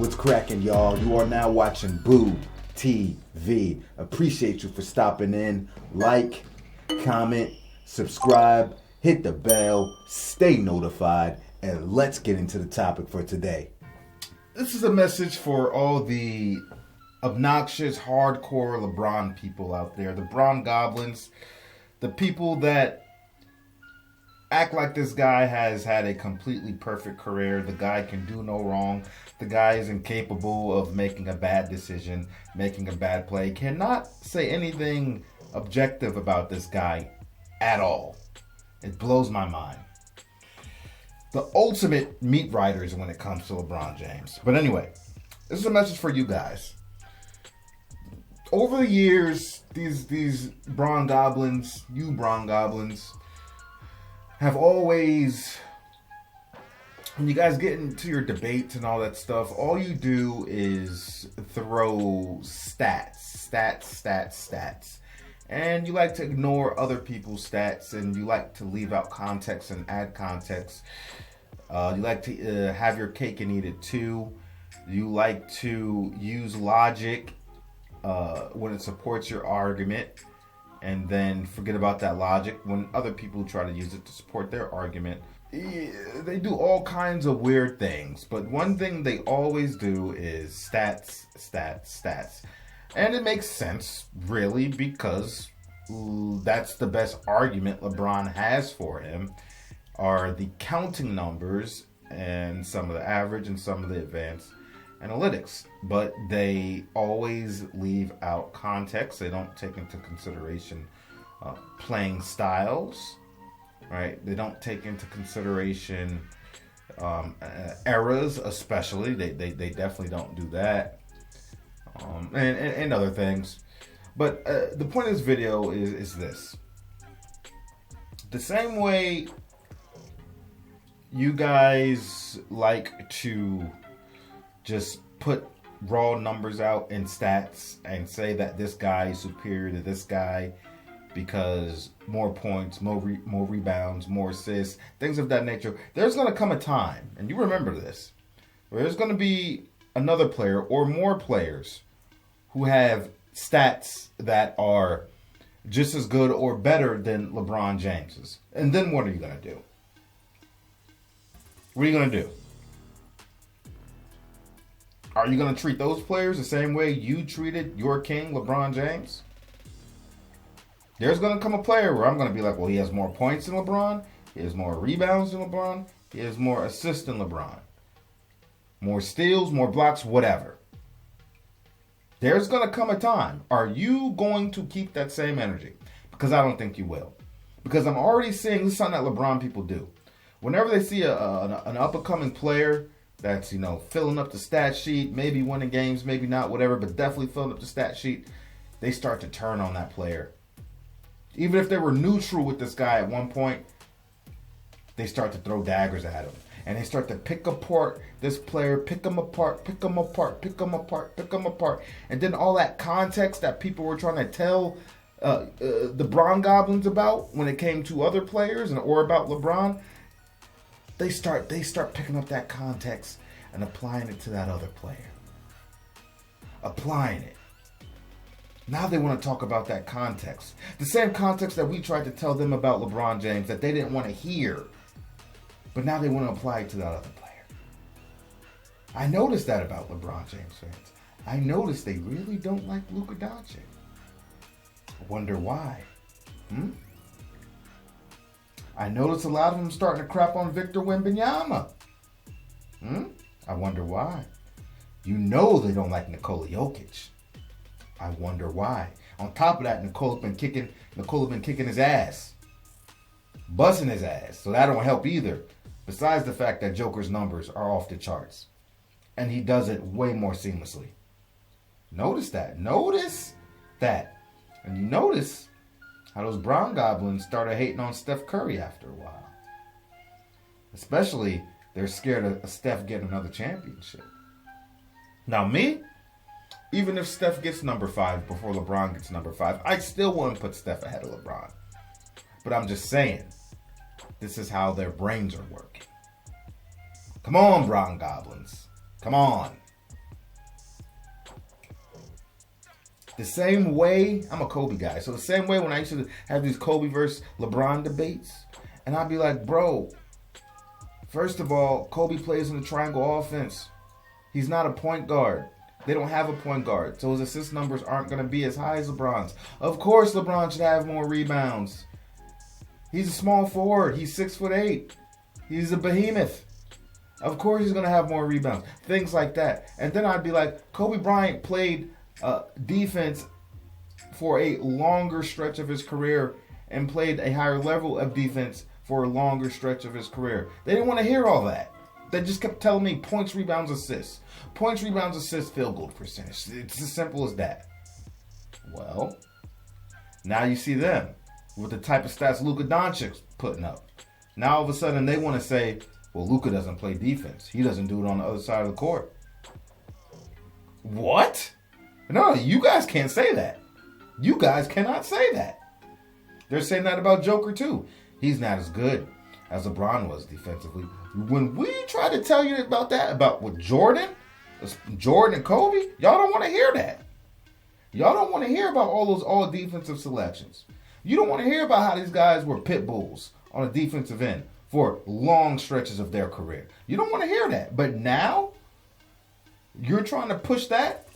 What's cracking, y'all? You are now watching Boo TV. Appreciate you for stopping in. Like, comment, subscribe, hit the bell, stay notified, and let's get into the topic for today. This is a message for all the obnoxious, hardcore LeBron people out there. The Brongoblins, the people that act like this guy has had a completely perfect career. The guy can do no wrong. The guy is incapable of making a bad decision, making a bad play. Cannot say anything objective about this guy at all. It blows my mind. The ultimate meat riders when it comes to LeBron James. But anyway, this is a message for you guys. Over the years, these Brongoblins, you Brongoblins, have always, when you guys get into your debates and all that stuff, all you do is throw stats. And you like to ignore other people's stats, and you like to leave out context and add context. You like to have your cake and eat it too. You like to use logic when it supports your argument, and then forget about that logic when other people try to use it to support their argument. They do all kinds of weird things, but one thing they always do is stats. And it makes sense, really, because that's the best argument LeBron has for him, are the counting numbers and some of the average and some of the advanced analytics. But they always leave out context. They don't take into consideration playing styles, right? They don't take into consideration eras, especially. They definitely don't do that, and other things. But the point of this video is this: the same way you guys like to just put raw numbers out in stats and say that this guy is superior to this guy because more points, more rebounds, more assists, things of that nature. There's going to come a time, and you remember this, where there's going to be another player or more players who have stats that are just as good or better than LeBron James's. And then what are you going to do? What are you going to do? Are you going to treat those players the same way you treated your king, LeBron James? There's going to come a player where I'm going to be like, well, he has more points than LeBron. He has more rebounds than LeBron. He has more assists than LeBron. More steals, more blocks, whatever. There's going to come a time. Are you going to keep that same energy? Because I don't think you will. Because I'm already seeing this is something that LeBron people do. Whenever they see an up-and-coming player that's, filling up the stat sheet, maybe winning games, maybe not, whatever, but definitely filling up the stat sheet, they start to turn on that player. Even if they were neutral with this guy at one point, they start to throw daggers at him. And they start to pick apart this player, pick them apart. And then all that context that people were trying to tell the Brongoblins about when it came to other players or about LeBron, they start picking up that context and applying it to that other player. Applying it. Now they want to talk about that context. The same context that we tried to tell them about LeBron James that they didn't want to hear. But now they want to apply it to that other player. I noticed that about LeBron James fans. I noticed they really don't like Luka doncic. I wonder why. I noticed a lot of them starting to crap on Victor Wembanyama. I wonder why. You know they don't like Nikola Jokic. I wonder why. On top of that, Nikola been kicking his ass. Busting his ass. So that don't help either. Besides the fact that Joker's numbers are off the charts. And he does it way more seamlessly. Notice that. And you notice how those Brongoblins started hating on Steph Curry after a while. Especially, they're scared of Steph getting another championship. Now me, even if Steph gets number 5 before LeBron gets number 5, I still wouldn't put Steph ahead of LeBron. But I'm just saying, this is how their brains are working. Come on, Brongoblins. Come on. The same way, I'm a Kobe guy, so the same way when I used to have these Kobe versus LeBron debates, and I'd be like, bro, first of all, Kobe plays in the triangle offense. He's not a point guard. They don't have a point guard, so his assist numbers aren't going to be as high as LeBron's. Of course LeBron should have more rebounds. He's a small forward. He's 6'8". He's a behemoth. Of course he's going to have more rebounds. Things like that. And then I'd be like, Kobe Bryant played defense for a longer stretch of his career and played a higher level of defense for a longer stretch of his career. They didn't want to hear all that. They just kept telling me points, rebounds, assists. Points, rebounds, assists, field goal percentage. It's as simple as that. Well, now you see them with the type of stats Luka Doncic's putting up. Now all of a sudden they want to say, well, Luka doesn't play defense. He doesn't do it on the other side of the court. What? No, you guys can't say that. You guys cannot say that. They're saying that about Joker too. He's not as good as LeBron was defensively. When we try to tell you about that, about with Jordan and Kobe, y'all don't want to hear that. Y'all don't want to hear about all those all defensive selections. You don't want to hear about how these guys were pit bulls on a defensive end for long stretches of their career. You don't want to hear that. But now, you're trying to push that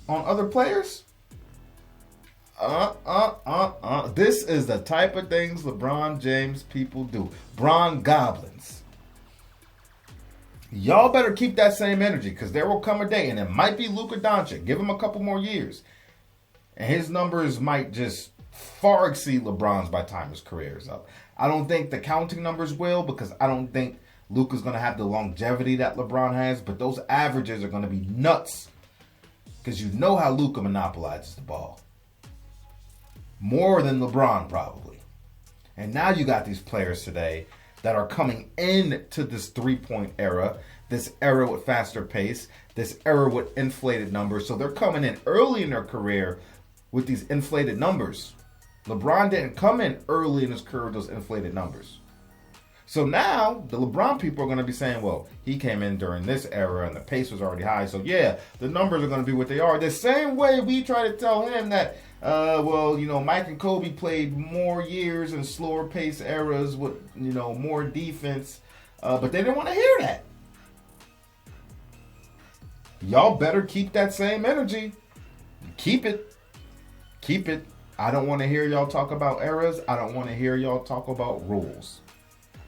on other players? This is the type of things LeBron James people do. Brongoblins. Y'all better keep that same energy, because there will come a day, and it might be Luka Doncic. Give him a couple more years. And his numbers might just far exceed LeBron's by the time his career is up. I don't think the counting numbers will, because I don't think Luka's going to have the longevity that LeBron has, but those averages are going to be nuts, because you know how Luka monopolizes the ball. More than LeBron, probably. And now you got these players today that are coming into this three-point era, this era with faster pace, this era with inflated numbers. So they're coming in early in their career with these inflated numbers. LeBron didn't come in early in his career with those inflated numbers. So now the LeBron people are going to be saying, well, he came in during this era and the pace was already high. So yeah, the numbers are going to be what they are. The same way we try to tell him that, Mike and Kobe played more years in slower pace eras with, more defense. But they didn't want to hear that. Y'all better keep that same energy. Keep it. Keep it. I don't want to hear y'all talk about eras. I don't want to hear y'all talk about rules.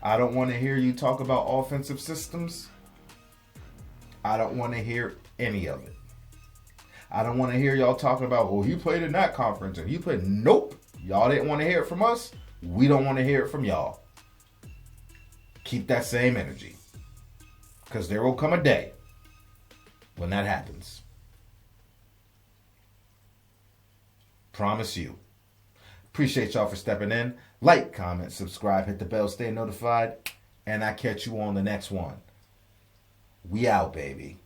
I don't want to hear you talk about offensive systems. I don't want to hear any of it. I don't want to hear y'all talking about, well, he played in that conference and he played. Nope. Y'all didn't want to hear it from us. We don't want to hear it from y'all. Keep that same energy. Because there will come a day when that happens. Promise you. Appreciate y'all for stepping in. Like, comment, subscribe, hit the bell, stay notified. And I catch you on the next one. We out, baby.